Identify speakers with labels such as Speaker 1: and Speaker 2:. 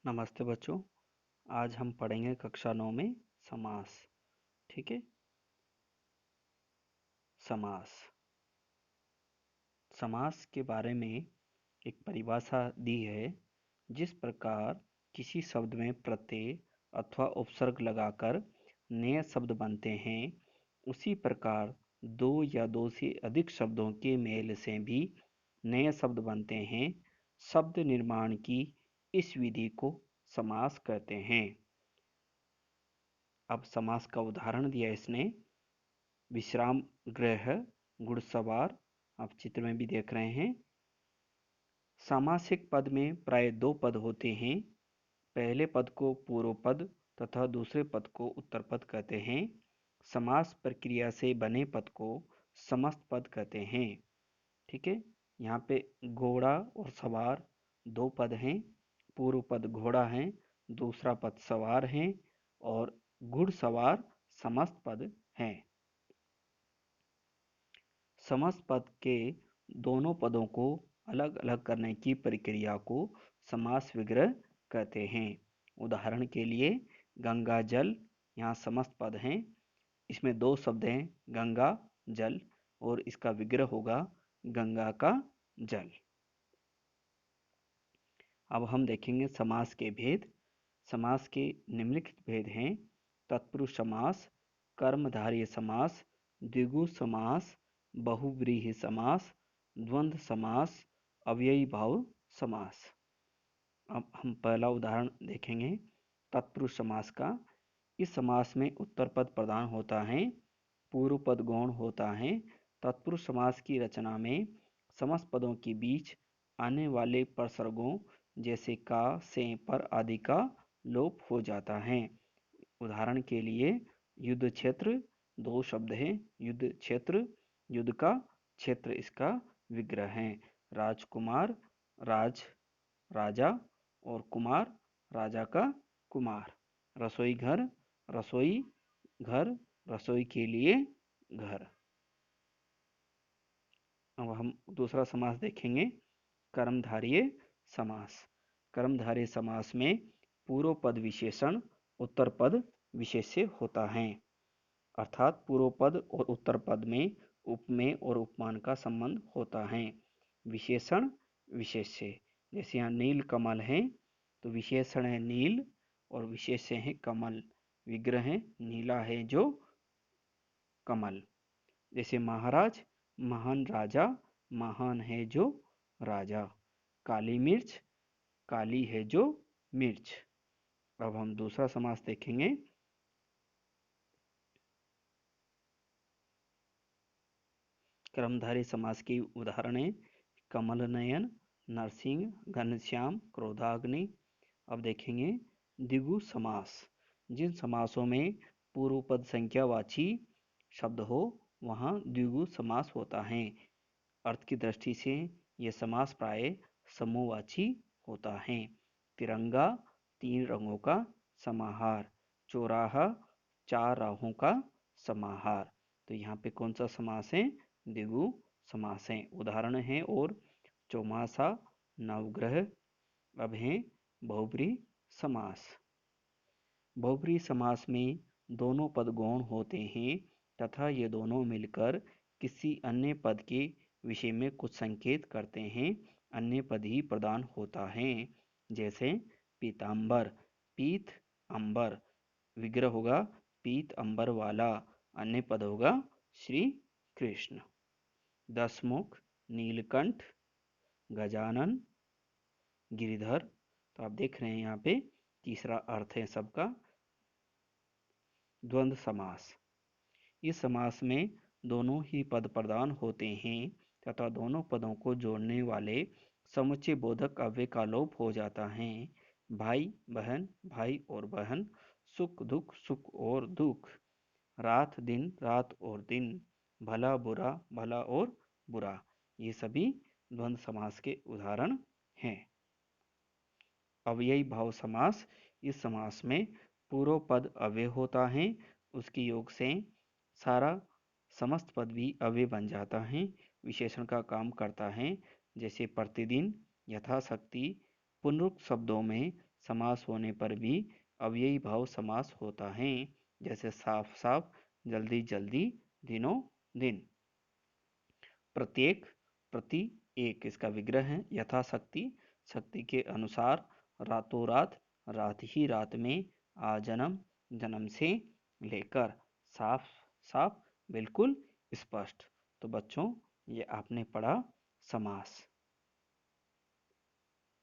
Speaker 1: नमस्ते बच्चों। आज हम पढ़ेंगे कक्षा 9 में समास। ठीक है। समास समास के बारे में एक परिभाषा दी है। जिस प्रकार किसी शब्द में प्रत्यय अथवा उपसर्ग लगाकर नए शब्द बनते हैं, उसी प्रकार दो या दो से अधिक शब्दों के मेल से भी नए शब्द बनते हैं। शब्द निर्माण की इस विधि को समास कहते हैं। अब समास का उदाहरण दिया इसने। विश्राम गृह, घुड़सवार, आप चित्र में भी देख रहे हैं। सामासिक पद में प्राय दो पद होते हैं। पहले पद को पूर्व पद तथा दूसरे पद को उत्तर पद कहते हैं। समास प्रक्रिया से बने पद को समस्त पद कहते हैं। ठीक है। यहाँ पे घोड़ा और सवार दो पद हैं। पूर्व पद घोड़ा है, दूसरा पद सवार है और घुड़सवार समस्त पद हैं। समस्त पद के दोनों पदों को अलग अलग करने की प्रक्रिया को समास विग्रह कहते हैं। उदाहरण के लिए गंगा जल, यहाँ समस्त पद हैं। इसमें दो शब्द हैं, गंगा जल, और इसका विग्रह होगा गंगा का जल। अब हम देखेंगे समास के भेद। समास के निम्नलिखित भेद हैं: तत्पुरुष समास, कर्मधारय समास, द्विगु समास, बहुव्रीहि समास, द्वंद्व समास, अव्ययी भाव समास। अब हम पहला उदाहरण देखेंगे तत्पुरुष समास का। इस समास में उत्तर पद प्रधान होता है, पूर्व पद गौण होता है। तत्पुरुष समास की रचना में समस्त पदों के बीच आने वाले प्रसर्गों जैसे का, से, पर आदि का लोप हो जाता है। उदाहरण के लिए युद्ध क्षेत्र, दो शब्द हैं, युद्ध क्षेत्र, युद्ध का क्षेत्र इसका विग्रह है। राजकुमार, राज राजा, और कुमार राजा का कुमार। रसोई घर, रसोई घर, रसोई के लिए घर। अब हम दूसरा समास देखेंगे, कर्मधारय समास। कर्मधारय समास में पूर्व पद विशेषण उत्तर पद विशेष्य होता है। अर्थात पूर्व पद और उत्तर पद में उपमेय और उपमान का संबंध होता है। विशेषण विशेष्य, जैसे यहाँ नील कमल है तो विशेषण है नील और विशेष्य है कमल। विग्रह है नीला है जो कमल। जैसे महाराज, महान राजा, महान है जो राजा। काली मिर्च, काली है जो मिर्च। अब हम दूसरा समास देखेंगे। कर्मधारय समास की उदाहरण है कमल नयन, नरसिंह, घनश्याम, क्रोधाग्नि। अब देखेंगे द्विगु समास। जिन समासों में पूर्व पद संख्यावाची शब्द हो वहाँ द्विगु समास होता है। अर्थ की दृष्टि से यह समास प्राय समूहवाची होता है। तिरंगा, तीन रंगों का समाहार। चौराहा, चार राहों का समाहार। तो यहाँ पे कौन सा समास है? द्विगु समास है। उदाहरण है और चौमासा, नवग्रह। अब है बहुब्रीहि समास। बहुब्रीहि समास में दोनों पद गौण होते हैं तथा ये दोनों मिलकर किसी अन्य पद के विषय में कुछ संकेत करते हैं। अन्य पद ही प्रधान होता है। जैसे पीतांबर, पीत अंबर, विग्रह होगा पीत अंबर वाला, अन्य पद होगा श्री कृष्ण। दशमुख, नीलकंठ, गजानन, गिरिधर। तो आप देख रहे हैं यहाँ पे तीसरा अर्थ है सबका। द्वंद्व समास। इस समास में दोनों ही पद प्रधान होते हैं तथा दोनों पदों को जोड़ने वाले समुच्चय बोधक अव्यय का लोप हो जाता है। भाई बहन, भाई और बहन। सुख दुख, सुख और दुख। रात दिन, रात और दिन। भला बुरा, भला और बुरा। ये सभी द्वंद्व समास के उदाहरण हैं। अव्ययी भाव समास। इस समास में पूर्व पद अव्यय होता है, उसके योग से सारा समस्त पद भी अव्यय बन जाता है, विशेषण का काम करता है। जैसे प्रतिदिन, यथाशक्ति। पुनरुक्त शब्दों में समास होने पर भी अव्ययी भाव समास होता है, जैसे साफ साफ, जल्दी जल्दी, दिनों दिन। प्रत्येक, प्रति, एक इसका विग्रह है। यथाशक्ति, शक्ति के अनुसार, रातों रात, रात ही रात में, आजन्म, जन्म से लेकर, साफ साफ, बिल्कुल स्पष्ट। तो बच्चों ये आपने पढ़ा समास।